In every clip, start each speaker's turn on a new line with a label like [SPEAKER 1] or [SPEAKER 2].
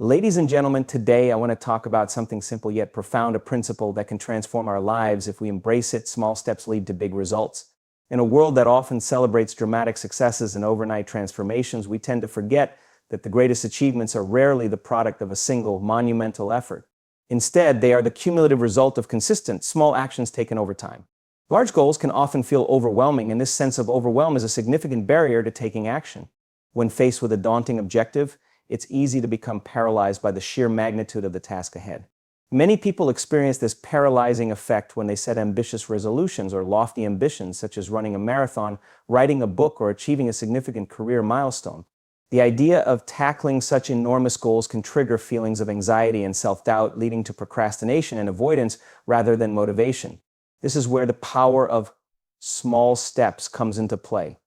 [SPEAKER 1] Ladies and gentlemen, today I want to talk about something simple yet profound, a principle that can transform our lives if we embrace it. Small steps lead to big results. In a world that often celebrates dramatic successes and overnight transformations, we tend to forget that the greatest achievements are rarely the product of a single monumental effort. Instead, they are the cumulative result of consistent, small actions taken over time. Large goals can often feel overwhelming, and this sense of overwhelm is a significant barrier to taking action. When faced with a daunting objective, it's easy to become paralyzed by the sheer magnitude of the task ahead. Many people experience this paralyzing effect when they set ambitious resolutions or lofty ambitions, such as running a marathon, writing a book, or achieving a significant career milestone. The idea of tackling such enormous goals can trigger feelings of anxiety and self-doubt, leading to procrastination and avoidance rather than motivation. This is where the power of small steps comes into play.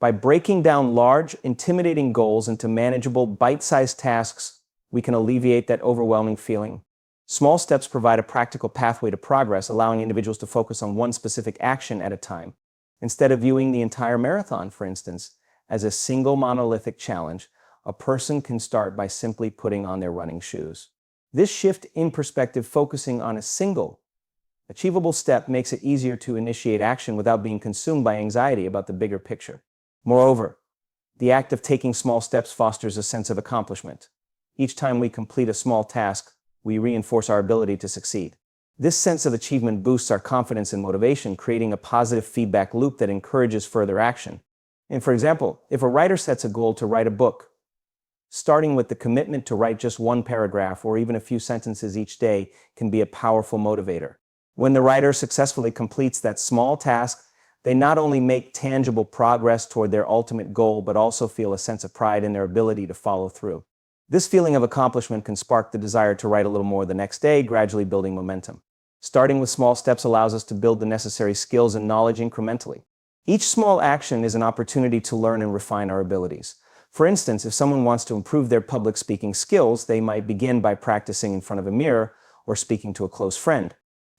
[SPEAKER 1] By breaking down large, intimidating goals into manageable, bite-sized tasks, we can alleviate that overwhelming feeling. Small steps provide a practical pathway to progress, allowing individuals to focus on one specific action at a time. Instead of viewing the entire marathon, for instance, as a single monolithic challenge, a person can start by simply putting on their running shoes. This shift in perspective, focusing on a single, achievable step, makes it easier to initiate action without being consumed by anxiety about the bigger picture. Moreover, the act of taking small steps fosters a sense of accomplishment. Each time we complete a small task, we reinforce our ability to succeed. This sense of achievement boosts our confidence and motivation, creating a positive feedback loop that encourages further action. And for example, if a writer sets a goal to write a book, starting with the commitment to write just one paragraph or even a few sentences each day can be a powerful motivator. When the writer successfully completes that small task, they not only make tangible progress toward their ultimate goal, but also feel a sense of pride in their ability to follow through. This feeling of accomplishment can spark the desire to write a little more the next day, gradually building momentum. Starting with small steps allows us to build the necessary skills and knowledge incrementally. Each small action is an opportunity to learn and refine our abilities. For instance, if someone wants to improve their public speaking skills, they might begin by practicing in front of a mirror or speaking to a close friend.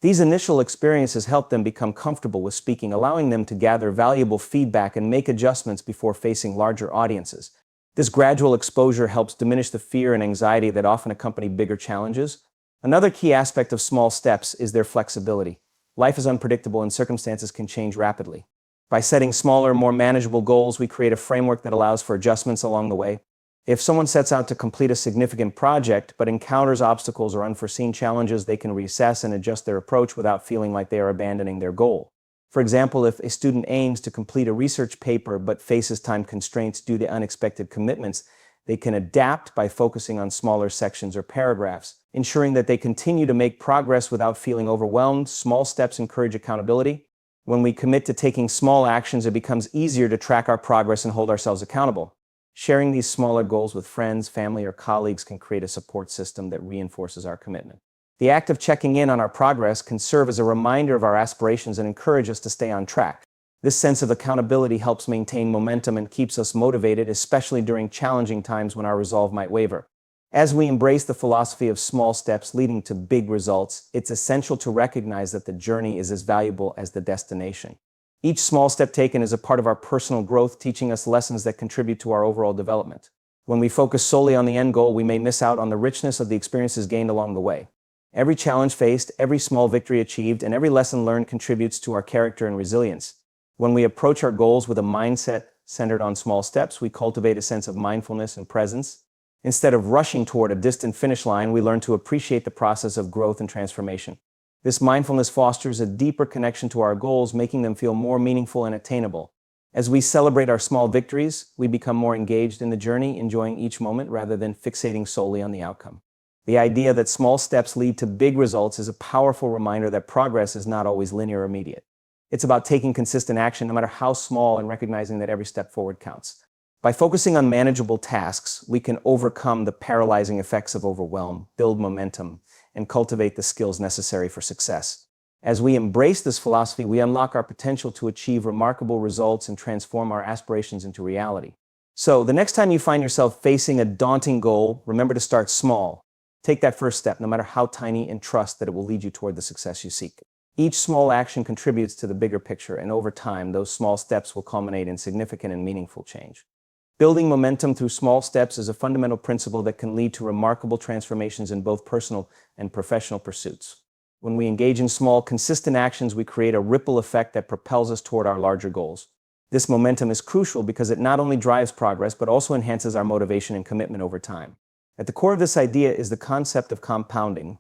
[SPEAKER 1] These initial experiences help them become comfortable with speaking, allowing them to gather valuable feedback and make adjustments before facing larger audiences. This gradual exposure helps diminish the fear and anxiety that often accompany bigger challenges. Another key aspect of small steps is their flexibility. Life is unpredictable and circumstances can change rapidly. By setting smaller, more manageable goals, we create a framework that allows for adjustments along the way. If someone sets out to complete a significant project but encounters obstacles or unforeseen challenges, they can reassess and adjust their approach without feeling like they are abandoning their goal. For example, if a student aims to complete a research paper but faces time constraints due to unexpected commitments, they can adapt by focusing on smaller sections or paragraphs, ensuring that they continue to make progress without feeling overwhelmed. Small steps encourage accountability. When we commit to taking small actions, it becomes easier to track our progress and hold ourselves accountable. Sharing these smaller goals with friends, family, or colleagues can create a support system that reinforces our commitment. The act of checking in on our progress can serve as a reminder of our aspirations and encourage us to stay on track. This sense of accountability helps maintain momentum and keeps us motivated, especially during challenging times when our resolve might waver. As we embrace the philosophy of small steps leading to big results, it's essential to recognize that the journey is as valuable as the destination. Each small step taken is a part of our personal growth, teaching us lessons that contribute to our overall development. When we focus solely on the end goal, we may miss out on the richness of the experiences gained along the way. Every challenge faced, every small victory achieved, and every lesson learned contributes to our character and resilience. When we approach our goals with a mindset centered on small steps, we cultivate a sense of mindfulness and presence. Instead of rushing toward a distant finish line, we learn to appreciate the process of growth and transformation. This mindfulness fosters a deeper connection to our goals, making them feel more meaningful and attainable. As we celebrate our small victories, we become more engaged in the journey, enjoying each moment rather than fixating solely on the outcome. The idea that small steps lead to big results is a powerful reminder that progress is not always linear or immediate. It's about taking consistent action, no matter how small, and recognizing that every step forward counts. By focusing on manageable tasks, we can overcome the paralyzing effects of overwhelm, build momentum, and cultivate the skills necessary for success. As we embrace this philosophy, we unlock our potential to achieve remarkable results and transform our aspirations into reality. So, the next time you find yourself facing a daunting goal, remember to start small. Take that first step, no matter how tiny, and trust that it will lead you toward the success you seek. Each small action contributes to the bigger picture, and over time, those small steps will culminate in significant and meaningful change. Building momentum through small steps is a fundamental principle that can lead to remarkable transformations in both personal and professional pursuits. When we engage in small, consistent actions, we create a ripple effect that propels us toward our larger goals. This momentum is crucial because it not only drives progress, but also enhances our motivation and commitment over time. At the core of this idea is the concept of compounding.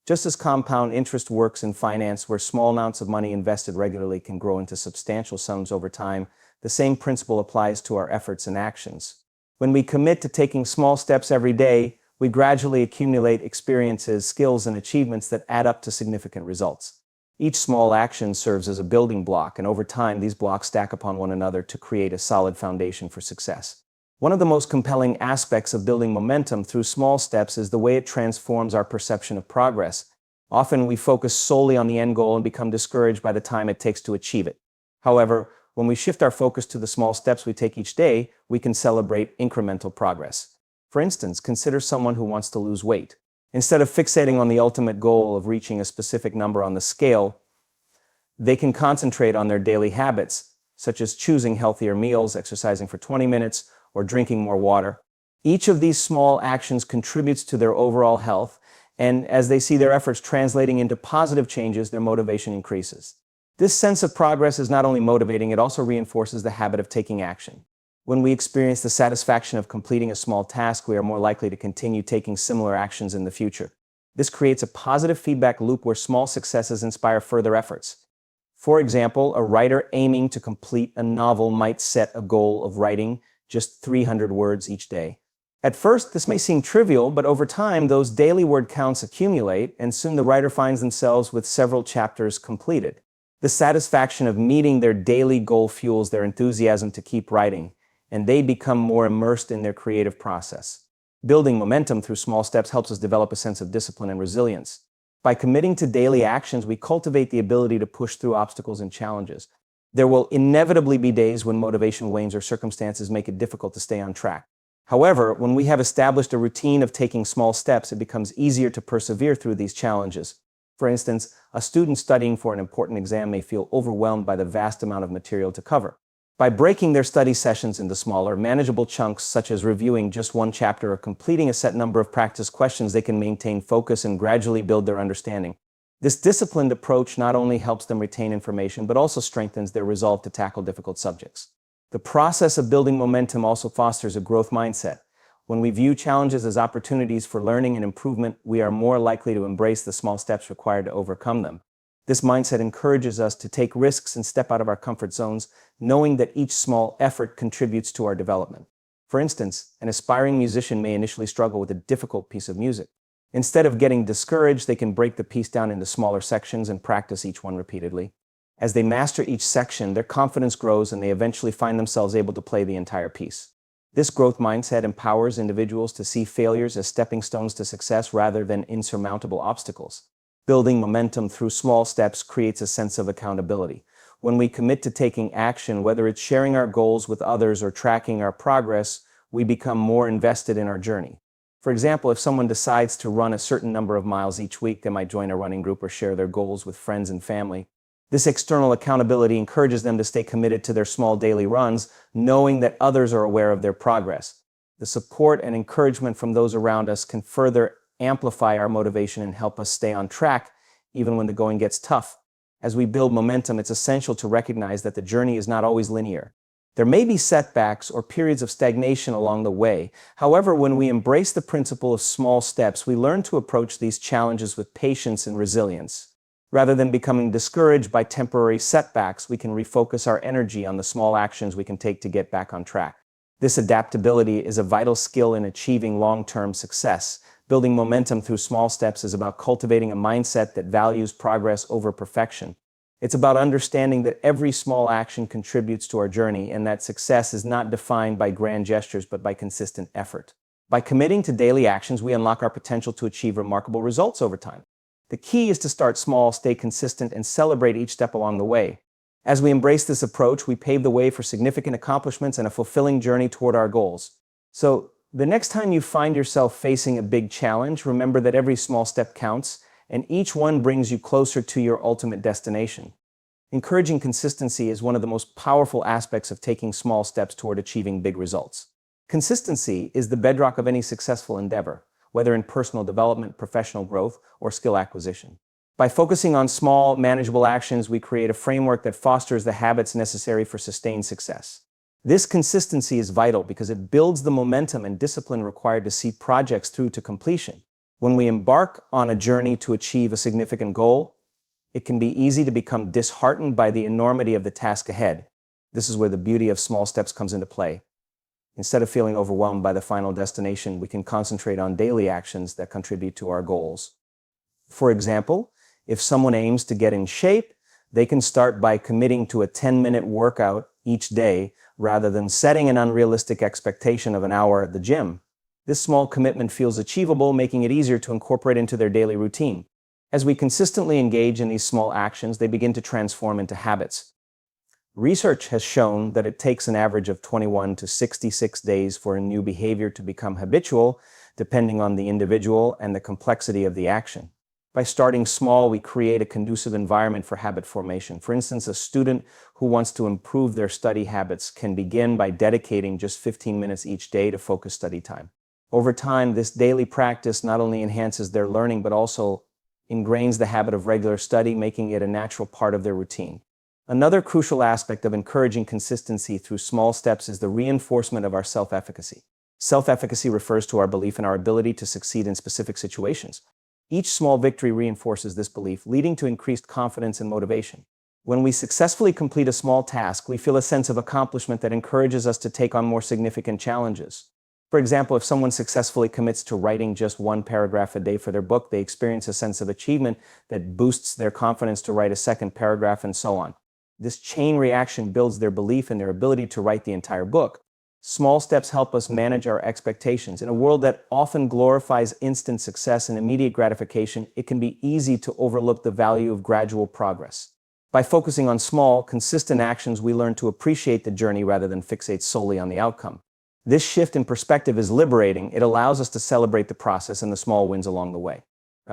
[SPEAKER 1] Just as compound interest works in finance, where small amounts of money invested regularly can grow into substantial sums over time, the same principle applies to our efforts and actions. When we commit to taking small steps every day, we gradually accumulate experiences, skills, and achievements that add up to significant results. Each small action serves as a building block, and over time, these blocks stack upon one another to create a solid foundation for success. One of the most compelling aspects of building momentum through small steps is the way it transforms our perception of progress. Often, we focus solely on the end goal and become discouraged by the time it takes to achieve it. However, when we shift our focus to the small steps we take each day, we can celebrate incremental progress. For instance, consider someone who wants to lose weight. Instead of fixating on the ultimate goal of reaching a specific number on the scale, they can concentrate on their daily habits, such as choosing healthier meals, exercising for 20 minutes, or drinking more water. Each of these small actions contributes to their overall health, and as they see their efforts translating into positive changes, their motivation increases. This sense of progress is not only motivating, it also reinforces the habit of taking action. When we experience the satisfaction of completing a small task, we are more likely to continue taking similar actions in the future. This creates a positive feedback loop where small successes inspire further efforts. For example, a writer aiming to complete a novel might set a goal of writing just 300 words each day. At first, this may seem trivial, but over time, those daily word counts accumulate, and soon the writer finds themselves with several chapters completed. The satisfaction of meeting their daily goal fuels their enthusiasm to keep writing, and they become more immersed in their creative process. Building momentum through small steps helps us develop a sense of discipline and resilience. By committing to daily actions, we cultivate the ability to push through obstacles and challenges. There will inevitably be days when motivation wanes or circumstances make it difficult to stay on track. However, when we have established a routine of taking small steps, it becomes easier to persevere through these challenges. For instance, a student studying for an important exam may feel overwhelmed by the vast amount of material to cover. By breaking their study sessions into smaller, manageable chunks, such as reviewing just one chapter or completing a set number of practice questions, they can maintain focus and gradually build their understanding. This disciplined approach not only helps them retain information, but also strengthens their resolve to tackle difficult subjects. The process of building momentum also fosters a growth mindset. When we view challenges as opportunities for learning and improvement, we are more likely to embrace the small steps required to overcome them. This mindset encourages us to take risks and step out of our comfort zones, knowing that each small effort contributes to our development. For instance, an aspiring musician may initially struggle with a difficult piece of music. Instead of getting discouraged, they can break the piece down into smaller sections and practice each one repeatedly. As they master each section, their confidence grows and they eventually find themselves able to play the entire piece. This growth mindset empowers individuals to see failures as stepping stones to success rather than insurmountable obstacles. Building momentum through small steps creates a sense of accountability. When we commit to taking action, whether it's sharing our goals with others or tracking our progress, we become more invested in our journey. For example, if someone decides to run a certain number of miles each week, they might join a running group or share their goals with friends and family. This external accountability encourages them to stay committed to their small daily runs, knowing that others are aware of their progress. The support and encouragement from those around us can further amplify our motivation and help us stay on track, even when the going gets tough. As we build momentum, it's essential to recognize that the journey is not always linear. There may be setbacks or periods of stagnation along the way. However, when we embrace the principle of small steps, we learn to approach these challenges with patience and resilience. Rather than becoming discouraged by temporary setbacks, we can refocus our energy on the small actions we can take to get back on track. This adaptability is a vital skill in achieving long-term success. Building momentum through small steps is about cultivating a mindset that values progress over perfection. It's about understanding that every small action contributes to our journey and that success is not defined by grand gestures but by consistent effort. By committing to daily actions, we unlock our potential to achieve remarkable results over time. The key is to start small, stay consistent, and celebrate each step along the way. As we embrace this approach, we pave the way for significant accomplishments and a fulfilling journey toward our goals. So, the next time you find yourself facing a big challenge, remember that every small step counts, and each one brings you closer to your ultimate destination. Encouraging consistency is one of the most powerful aspects of taking small steps toward achieving big results. Consistency is the bedrock of any successful endeavor, whether in personal development, professional growth, or skill acquisition. By focusing on small, manageable actions, we create a framework that fosters the habits necessary for sustained success. This consistency is vital because it builds the momentum and discipline required to see projects through to completion. When we embark on a journey to achieve a significant goal, it can be easy to become disheartened by the enormity of the task ahead. This is where the beauty of small steps comes into play. Instead of feeling overwhelmed by the final destination, we can concentrate on daily actions that contribute to our goals. For example, if someone aims to get in shape, they can start by committing to a 10-minute workout each day rather than setting an unrealistic expectation of an hour at the gym. This small commitment feels achievable, making it easier to incorporate into their daily routine. As we consistently engage in these small actions, they begin to transform into habits. Research has shown that it takes an average of 21 to 66 days for a new behavior to become habitual, depending on the individual and the complexity of the action. By starting small, we create a conducive environment for habit formation. For instance, a student who wants to improve their study habits can begin by dedicating just 15 minutes each day to focused study time. Over time, this daily practice not only enhances their learning, but also ingrains the habit of regular study, making it a natural part of their routine. Another crucial aspect of encouraging consistency through small steps is the reinforcement of our self-efficacy. Self-efficacy refers to our belief in our ability to succeed in specific situations. Each small victory reinforces this belief, leading to increased confidence and motivation. When we successfully complete a small task, we feel a sense of accomplishment that encourages us to take on more significant challenges. For example, if someone successfully commits to writing just one paragraph a day for their book, they experience a sense of achievement that boosts their confidence to write a second paragraph, and so on. This chain reaction builds their belief in their ability to write the entire book. Small steps help us manage our expectations. In a world that often glorifies instant success and immediate gratification, it can be easy to overlook the value of gradual progress. By focusing on small, consistent actions, we learn to appreciate the journey rather than fixate solely on the outcome. This shift in perspective is liberating. It allows us to celebrate the process and the small wins along the way.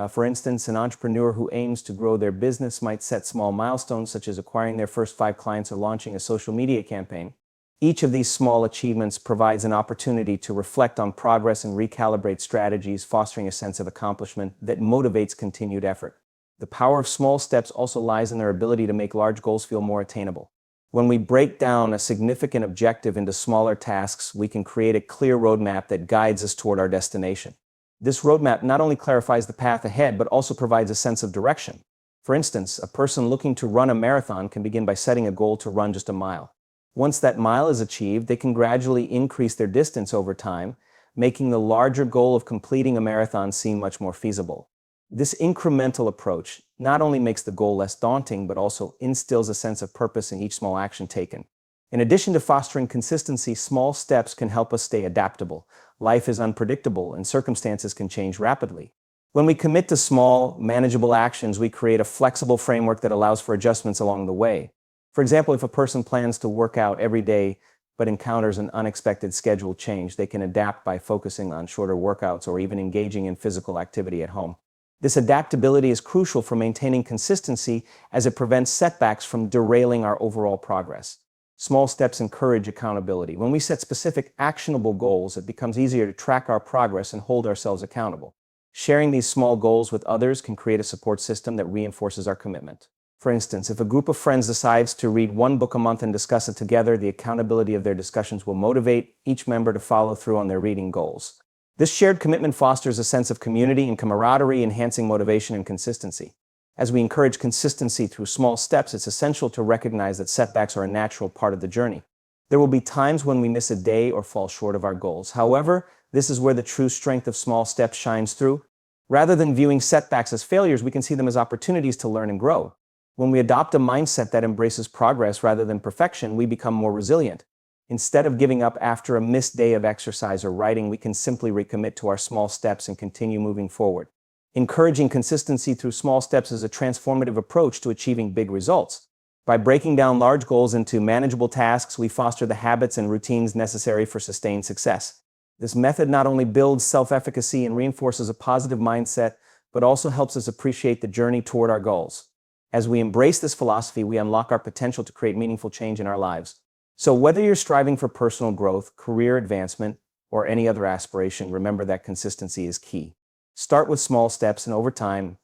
[SPEAKER 1] For instance, an entrepreneur who aims to grow their business might set small milestones, such as acquiring their first 5 clients or launching a social media campaign. Each of these small achievements provides an opportunity to reflect on progress and recalibrate strategies, fostering a sense of accomplishment that motivates continued effort. The power of small steps also lies in their ability to make large goals feel more attainable. When we break down a significant objective into smaller tasks, we can create a clear roadmap that guides us toward our destination. This roadmap not only clarifies the path ahead, but also provides a sense of direction. For instance, a person looking to run a marathon can begin by setting a goal to run just a mile. Once that mile is achieved, they can gradually increase their distance over time, making the larger goal of completing a marathon seem much more feasible. This incremental approach not only makes the goal less daunting, but also instills a sense of purpose in each small action taken. In addition to fostering consistency, small steps can help us stay adaptable. Life is unpredictable and circumstances can change rapidly. When we commit to small, manageable actions, we create a flexible framework that allows for adjustments along the way. For example, if a person plans to work out every day but encounters an unexpected schedule change, they can adapt by focusing on shorter workouts or even engaging in physical activity at home. This adaptability is crucial for maintaining consistency as it prevents setbacks from derailing our overall progress. Small steps encourage accountability. When we set specific, actionable goals, it becomes easier to track our progress and hold ourselves accountable. Sharing these small goals with others can create a support system that reinforces our commitment. For instance, if a group of friends decides to read one book a month and discuss it together, the accountability of their discussions will motivate each member to follow through on their reading goals. This shared commitment fosters a sense of community and camaraderie, enhancing motivation and consistency. As we encourage consistency through small steps, it's essential to recognize that setbacks are a natural part of the journey. There will be times when we miss a day or fall short of our goals. However, this is where the true strength of small steps shines through. Rather than viewing setbacks as failures, we can see them as opportunities to learn and grow. When we adopt a mindset that embraces progress rather than perfection, we become more resilient. Instead of giving up after a missed day of exercise or writing, we can simply recommit to our small steps and continue moving forward. Encouraging consistency through small steps is a transformative approach to achieving big results. By breaking down large goals into manageable tasks, we foster the habits and routines necessary for sustained success. This method not only builds self-efficacy and reinforces a positive mindset, but also helps us appreciate the journey toward our goals. As we embrace this philosophy, we unlock our potential to create meaningful change in our lives. So whether you're striving for personal growth, career advancement, or any other aspiration, remember that consistency is key. Start with small steps, and over time,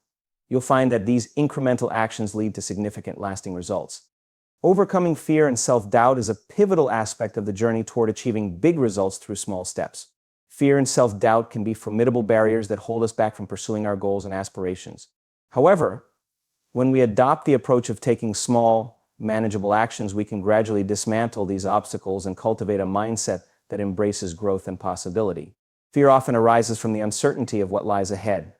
[SPEAKER 1] you'll find that these incremental actions lead to significant, lasting results. Overcoming fear and self-doubt is a pivotal aspect of the journey toward achieving big results through small steps. Fear and self-doubt can be formidable barriers that hold us back from pursuing our goals and aspirations. However, when we adopt the approach of taking small, manageable actions, we can gradually dismantle these obstacles and cultivate a mindset that embraces growth and possibility. Fear often arises from the uncertainty of what lies ahead.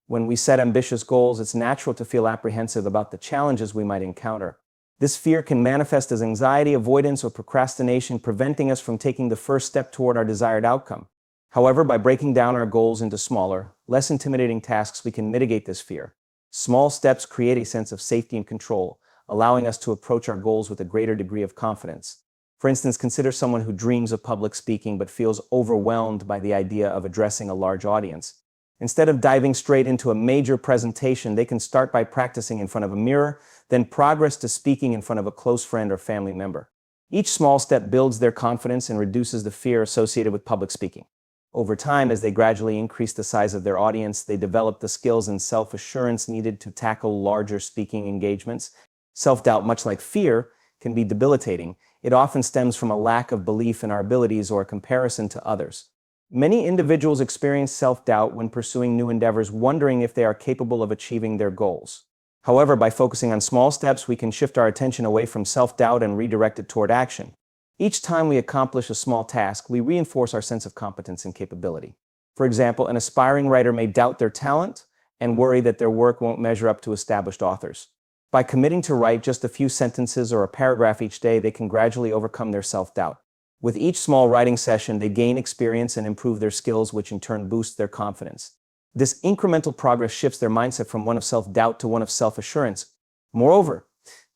[SPEAKER 1] When we set ambitious goals, it's natural to feel apprehensive about the challenges we might encounter. This fear can manifest as anxiety, avoidance, or procrastination, preventing us from taking the first step toward our desired outcome. However, by breaking down our goals into smaller, less intimidating tasks, we can mitigate this fear. Small steps create a sense of safety and control, allowing us to approach our goals with a greater degree of confidence. For instance, consider someone who dreams of public speaking but feels overwhelmed by the idea of addressing a large audience. Instead of diving straight into a major presentation, they can start by practicing in front of a mirror, then progress to speaking in front of a close friend or family member. Each small step builds their confidence and reduces the fear associated with public speaking. Over time, as they gradually increase the size of their audience, they develop the skills and self-assurance needed to tackle larger speaking engagements. Self-doubt, much like fear, can be debilitating. It often stems from a lack of belief in our abilities or a comparison to others. Many individuals experience self-doubt when pursuing new endeavors, wondering if they are capable of achieving their goals. However, by focusing on small steps, we can shift our attention away from self-doubt and redirect it toward action. Each time we accomplish a small task, we reinforce our sense of competence and capability. For example, an aspiring writer may doubt their talent and worry that their work won't measure up to established authors. By committing to write just a few sentences or a paragraph each day, they can gradually overcome their self-doubt. With each small writing session, they gain experience and improve their skills, which in turn boosts their confidence. This incremental progress shifts their mindset from one of self-doubt to one of self-assurance. Moreover,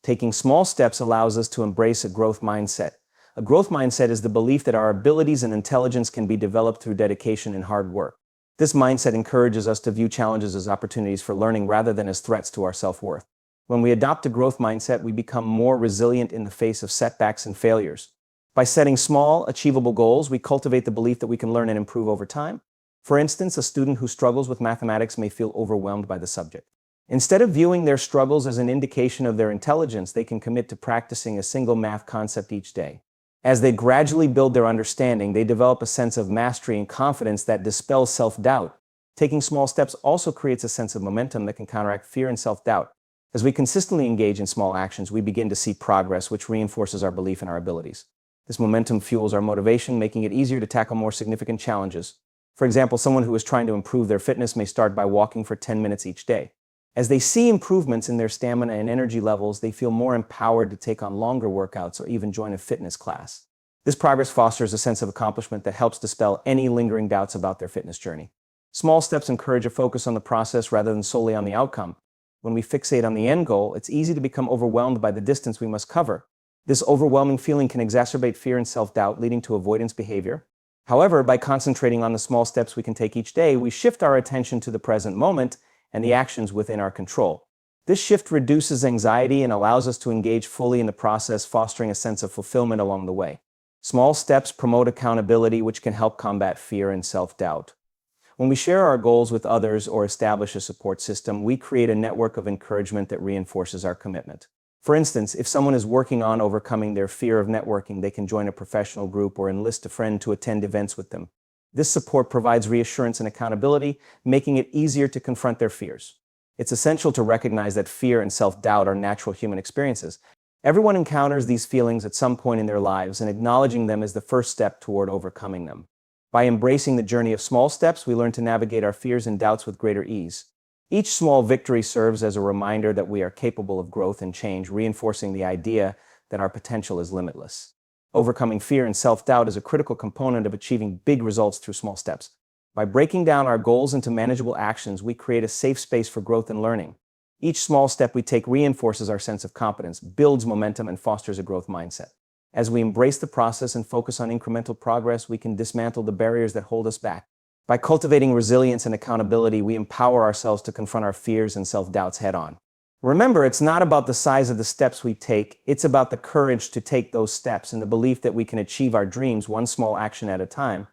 [SPEAKER 1] taking small steps allows us to embrace a growth mindset. A growth mindset is the belief that our abilities and intelligence can be developed through dedication and hard work. This mindset encourages us to view challenges as opportunities for learning rather than as threats to our self-worth. When we adopt a growth mindset, we become more resilient in the face of setbacks and failures. By setting small, achievable goals, we cultivate the belief that we can learn and improve over time. For instance, a student who struggles with mathematics may feel overwhelmed by the subject. Instead of viewing their struggles as an indication of their intelligence, they can commit to practicing a single math concept each day. As they gradually build their understanding, they develop a sense of mastery and confidence that dispels self-doubt. Taking small steps also creates a sense of momentum that can counteract fear and self-doubt. As we consistently engage in small actions, we begin to see progress, which reinforces our belief in our abilities. This momentum fuels our motivation, making it easier to tackle more significant challenges. For example, someone who is trying to improve their fitness may start by walking for 10 minutes each day. As they see improvements in their stamina and energy levels, they feel more empowered to take on longer workouts or even join a fitness class. This progress fosters a sense of accomplishment that helps dispel any lingering doubts about their fitness journey. Small steps encourage a focus on the process rather than solely on the outcome. When we fixate on the end goal, it's easy to become overwhelmed by the distance we must cover. This overwhelming feeling can exacerbate fear and self-doubt, leading to avoidance behavior. However, by concentrating on the small steps we can take each day, we shift our attention to the present moment and the actions within our control. This shift reduces anxiety and allows us to engage fully in the process, fostering a sense of fulfillment along the way. Small steps promote accountability, which can help combat fear and self-doubt. When we share our goals with others or establish a support system, we create a network of encouragement that reinforces our commitment. For instance, if someone is working on overcoming their fear of networking, they can join a professional group or enlist a friend to attend events with them. This support provides reassurance and accountability, making it easier to confront their fears. It's essential to recognize that fear and self-doubt are natural human experiences. Everyone encounters these feelings at some point in their lives, and acknowledging them is the first step toward overcoming them. By embracing the journey of small steps, we learn to navigate our fears and doubts with greater ease. Each small victory serves as a reminder that we are capable of growth and change, reinforcing the idea that our potential is limitless. Overcoming fear and self-doubt is a critical component of achieving big results through small steps. By breaking down our goals into manageable actions, we create a safe space for growth and learning. Each small step we take reinforces our sense of competence, builds momentum, and fosters a growth mindset. As we embrace the process and focus on incremental progress, we can dismantle the barriers that hold us back. By cultivating resilience and accountability, we empower ourselves to confront our fears and self-doubts head-on. Remember, it's not about the size of the steps we take, it's about the courage to take those steps and the belief that we can achieve our dreams one small action at a time.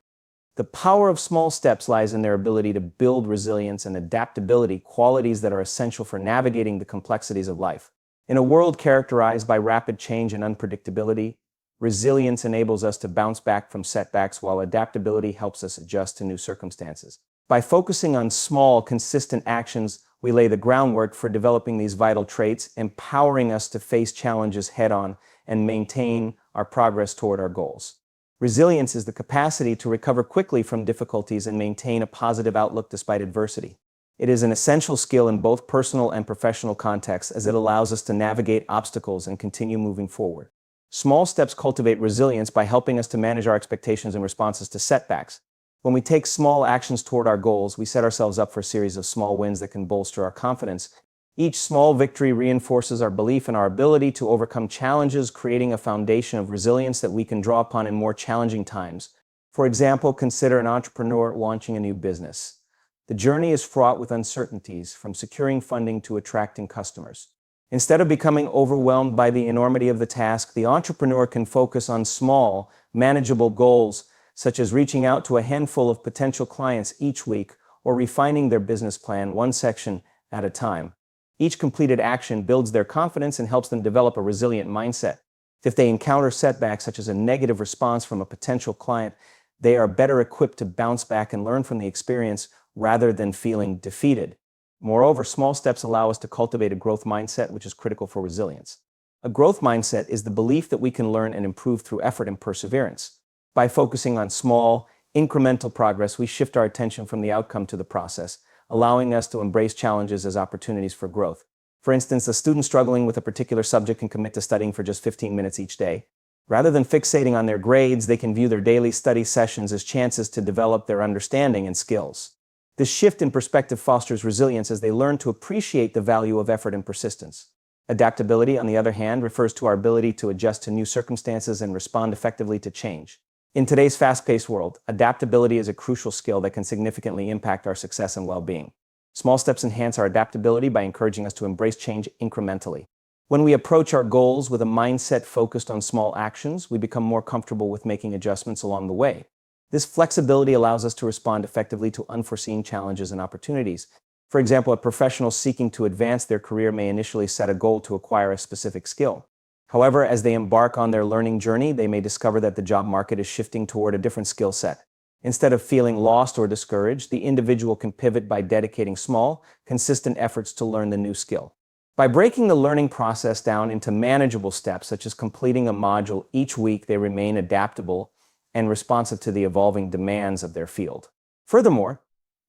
[SPEAKER 1] The power of small steps lies in their ability to build resilience and adaptability, qualities that are essential for navigating the complexities of life. In a world characterized by rapid change and unpredictability, resilience enables us to bounce back from setbacks, while adaptability helps us adjust to new circumstances. By focusing on small, consistent actions, we lay the groundwork for developing these vital traits, empowering us to face challenges head-on and maintain our progress toward our goals. Resilience is the capacity to recover quickly from difficulties and maintain a positive outlook despite adversity. It is an essential skill in both personal and professional contexts, as it allows us to navigate obstacles and continue moving forward. Small steps cultivate resilience by helping us to manage our expectations and responses to setbacks. When we take small actions toward our goals, we set ourselves up for a series of small wins that can bolster our confidence. Each small victory reinforces our belief in our ability to overcome challenges, creating a foundation of resilience that we can draw upon in more challenging times. For example, consider an entrepreneur launching a new business. The journey is fraught with uncertainties, from securing funding to attracting customers. Instead of becoming overwhelmed by the enormity of the task, the entrepreneur can focus on small, manageable goals, such as reaching out to a handful of potential clients each week or refining their business plan one section at a time. Each completed action builds their confidence and helps them develop a resilient mindset. If they encounter setbacks, such as a negative response from a potential client, they are better equipped to bounce back and learn from the experience rather than feeling defeated. Moreover, small steps allow us to cultivate a growth mindset, which is critical for resilience. A growth mindset is the belief that we can learn and improve through effort and perseverance. By focusing on small, incremental progress, we shift our attention from the outcome to the process, allowing us to embrace challenges as opportunities for growth. For instance, a student struggling with a particular subject can commit to studying for just 15 minutes each day. Rather than fixating on their grades, they can view their daily study sessions as chances to develop their understanding and skills. This shift in perspective fosters resilience as they learn to appreciate the value of effort and persistence. Adaptability, on the other hand, refers to our ability to adjust to new circumstances and respond effectively to change. In today's fast-paced world, adaptability is a crucial skill that can significantly impact our success and well-being. Small steps enhance our adaptability by encouraging us to embrace change incrementally. When we approach our goals with a mindset focused on small actions, we become more comfortable with making adjustments along the way. This flexibility allows us to respond effectively to unforeseen challenges and opportunities. For example, a professional seeking to advance their career may initially set a goal to acquire a specific skill. However, as they embark on their learning journey, they may discover that the job market is shifting toward a different skill set. Instead of feeling lost or discouraged, the individual can pivot by dedicating small, consistent efforts to learn the new skill. By breaking the learning process down into manageable steps, such as completing a module each week, they remain adaptable and responsive to the evolving demands of their field. Furthermore,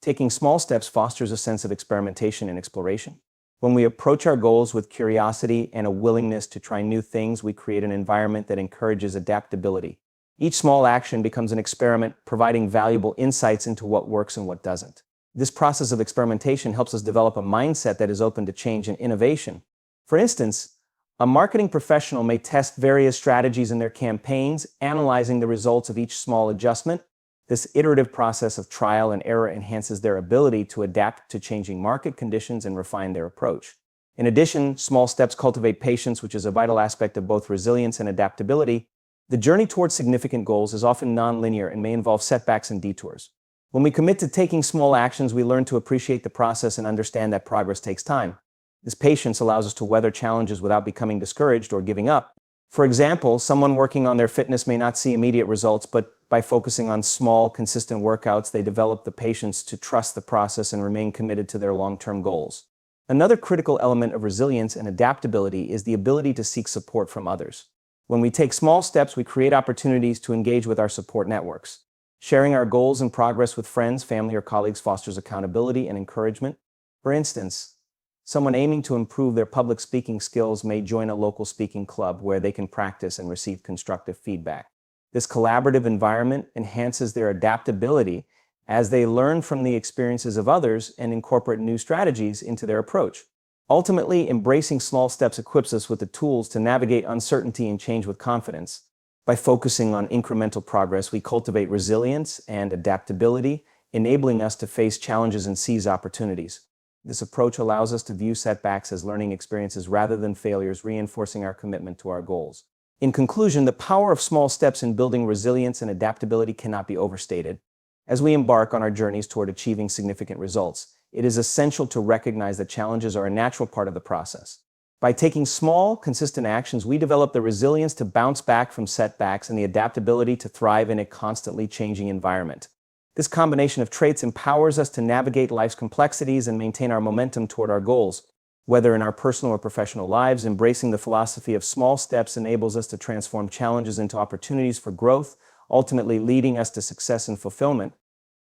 [SPEAKER 1] taking small steps fosters a sense of experimentation and exploration. When we approach our goals with curiosity and a willingness to try new things, we create an environment that encourages adaptability. Each small action becomes an experiment, providing valuable insights into what works and what doesn't. This process of experimentation helps us develop a mindset that is open to change and innovation. For instance, a marketing professional may test various strategies in their campaigns, analyzing the results of each small adjustment. This iterative process of trial and error enhances their ability to adapt to changing market conditions and refine their approach. In addition, small steps cultivate patience, which is a vital aspect of both resilience and adaptability. The journey towards significant goals is often non-linear and may involve setbacks and detours. When we commit to taking small actions, we learn to appreciate the process and understand that progress takes time. This patience allows us to weather challenges without becoming discouraged or giving up. For example, someone working on their fitness may not see immediate results, but by focusing on small, consistent workouts, they develop the patience to trust the process and remain committed to their long-term goals. Another critical element of resilience and adaptability is the ability to seek support from others. When we take small steps, we create opportunities to engage with our support networks. Sharing our goals and progress with friends, family, or colleagues fosters accountability and encouragement. For instance, someone aiming to improve their public speaking skills may join a local speaking club where they can practice and receive constructive feedback. This collaborative environment enhances their adaptability as they learn from the experiences of others and incorporate new strategies into their approach. Ultimately, embracing small steps equips us with the tools to navigate uncertainty and change with confidence. By focusing on incremental progress, we cultivate resilience and adaptability, enabling us to face challenges and seize opportunities. This approach allows us to view setbacks as learning experiences rather than failures, reinforcing our commitment to our goals. In conclusion, the power of small steps in building resilience and adaptability cannot be overstated. As we embark on our journeys toward achieving significant results, it is essential to recognize that challenges are a natural part of the process. By taking small, consistent actions, we develop the resilience to bounce back from setbacks and the adaptability to thrive in a constantly changing environment. This combination of traits empowers us to navigate life's complexities and maintain our momentum toward our goals. Whether in our personal or professional lives, embracing the philosophy of small steps enables us to transform challenges into opportunities for growth, ultimately leading us to success and fulfillment.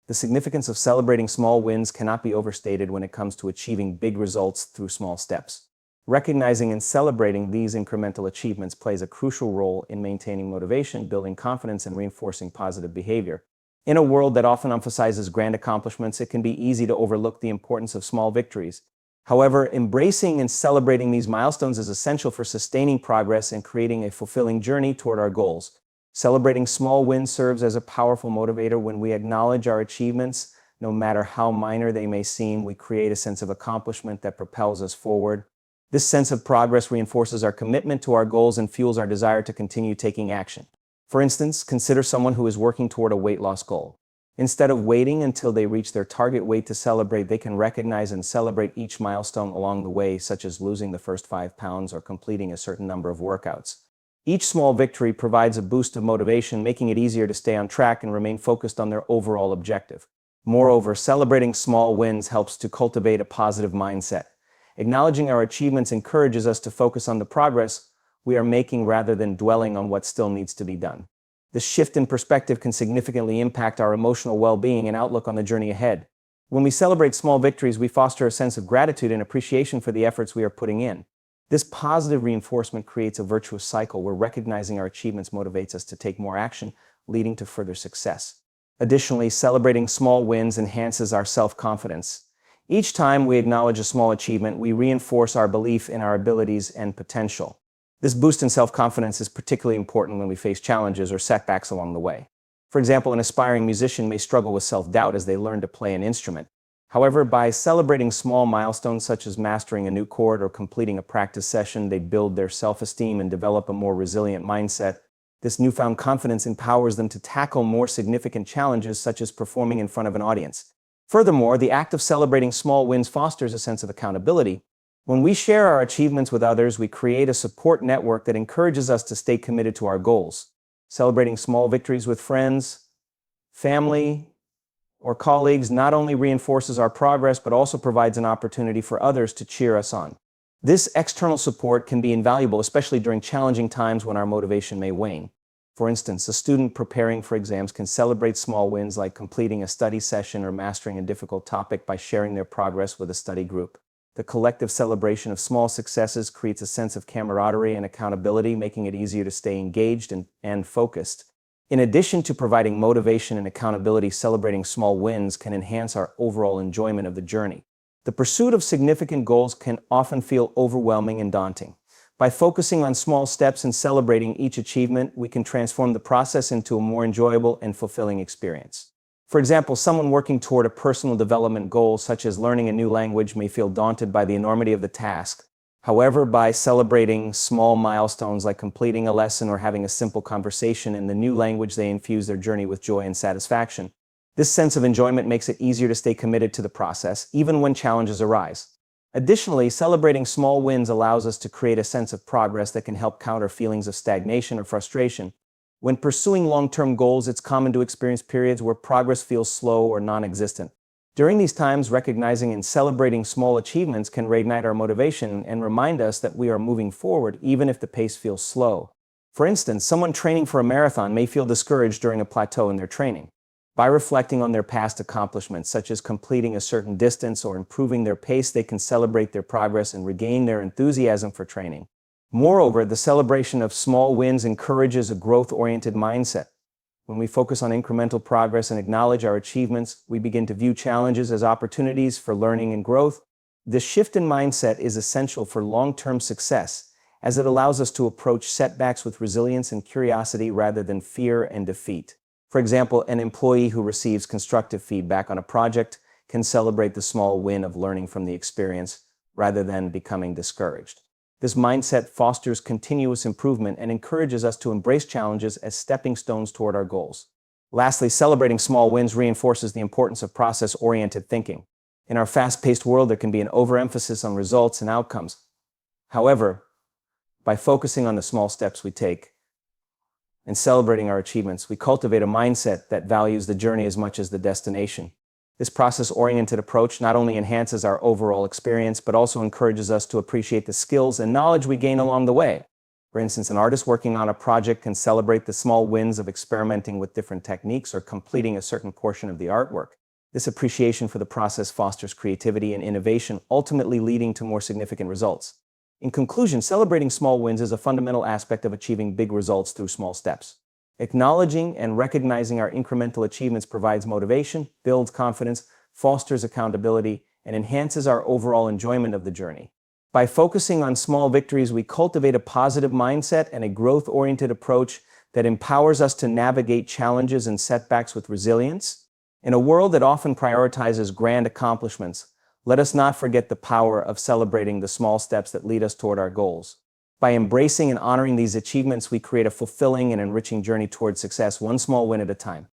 [SPEAKER 1] The significance of celebrating small wins cannot be overstated when it comes to achieving big results through small steps. Recognizing and celebrating these incremental achievements plays a crucial role in maintaining motivation, building confidence, and reinforcing positive behavior. In a world that often emphasizes grand accomplishments, it can be easy to overlook the importance of small victories. However, embracing and celebrating these milestones is essential for sustaining progress and creating a fulfilling journey toward our goals. Celebrating small wins serves as a powerful motivator. When we acknowledge our achievements, no matter how minor they may seem, we create a sense of accomplishment that propels us forward. This sense of progress reinforces our commitment to our goals and fuels our desire to continue taking action. For instance, consider someone who is working toward a weight loss goal. Instead of waiting until they reach their target weight to celebrate, they can recognize and celebrate each milestone along the way, such as losing the first 5 pounds or completing a certain number of workouts. Each small victory provides a boost of motivation, making it easier to stay on track and remain focused on their overall objective. Moreover, celebrating small wins helps to cultivate a positive mindset. Acknowledging our achievements encourages us to focus on the progress we are making rather than dwelling on what still needs to be done. This shift in perspective can significantly impact our emotional well-being and outlook on the journey ahead. When we celebrate small victories, we foster a sense of gratitude and appreciation for the efforts we are putting in. This positive reinforcement creates a virtuous cycle where recognizing our achievements motivates us to take more action, leading to further success. Additionally, celebrating small wins enhances our self-confidence. Each time we acknowledge a small achievement, we reinforce our belief in our abilities and potential. This boost in self-confidence is particularly important when we face challenges or setbacks along the way. For example, an aspiring musician may struggle with self-doubt as they learn to play an instrument. However, by celebrating small milestones such as mastering a new chord or completing a practice session, they build their self-esteem and develop a more resilient mindset. This newfound confidence empowers them to tackle more significant challenges such as performing in front of an audience. Furthermore, the act of celebrating small wins fosters a sense of accountability. When we share our achievements with others, we create a support network that encourages us to stay committed to our goals. Celebrating small victories with friends, family, or colleagues not only reinforces our progress, but also provides an opportunity for others to cheer us on. This external support can be invaluable, especially during challenging times when our motivation may wane. For instance, a student preparing for exams can celebrate small wins like completing a study session or mastering a difficult topic by sharing their progress with a study group. The collective celebration of small successes creates a sense of camaraderie and accountability, making it easier to stay engaged and focused. In addition to providing motivation and accountability, celebrating small wins can enhance our overall enjoyment of the journey. The pursuit of significant goals can often feel overwhelming and daunting. By focusing on small steps and celebrating each achievement, we can transform the process into a more enjoyable and fulfilling experience. For example, someone working toward a personal development goal, such as learning a new language, may feel daunted by the enormity of the task. However, by celebrating small milestones like completing a lesson or having a simple conversation in the new language, they infuse their journey with joy and satisfaction. This sense of enjoyment makes it easier to stay committed to the process, even when challenges arise. Additionally, celebrating small wins allows us to create a sense of progress that can help counter feelings of stagnation or frustration. When pursuing long-term goals, it's common to experience periods where progress feels slow or non-existent. During these times, recognizing and celebrating small achievements can reignite our motivation and remind us that we are moving forward even if the pace feels slow. For instance, someone training for a marathon may feel discouraged during a plateau in their training. By reflecting on their past accomplishments, such as completing a certain distance or improving their pace, they can celebrate their progress and regain their enthusiasm for training. Moreover, the celebration of small wins encourages a growth-oriented mindset. When we focus on incremental progress and acknowledge our achievements, we begin to view challenges as opportunities for learning and growth. This shift in mindset is essential for long-term success, as it allows us to approach setbacks with resilience and curiosity rather than fear and defeat. For example, an employee who receives constructive feedback on a project can celebrate the small win of learning from the experience rather than becoming discouraged. This mindset fosters continuous improvement and encourages us to embrace challenges as stepping stones toward our goals. Lastly, celebrating small wins reinforces the importance of process-oriented thinking. In our fast-paced world, there can be an overemphasis on results and outcomes. However, by focusing on the small steps we take and celebrating our achievements, we cultivate a mindset that values the journey as much as the destination. This process-oriented approach not only enhances our overall experience, but also encourages us to appreciate the skills and knowledge we gain along the way. For instance, an artist working on a project can celebrate the small wins of experimenting with different techniques or completing a certain portion of the artwork. This appreciation for the process fosters creativity and innovation, ultimately leading to more significant results. In conclusion, celebrating small wins is a fundamental aspect of achieving big results through small steps. Acknowledging and recognizing our incremental achievements provides motivation, builds confidence, fosters accountability, and enhances our overall enjoyment of the journey. By focusing on small victories, we cultivate a positive mindset and a growth-oriented approach that empowers us to navigate challenges and setbacks with resilience. In a world that often prioritizes grand accomplishments, let us not forget the power of celebrating the small steps that lead us toward our goals. By embracing and honoring these achievements, we create a fulfilling and enriching journey toward success, one small win at a time.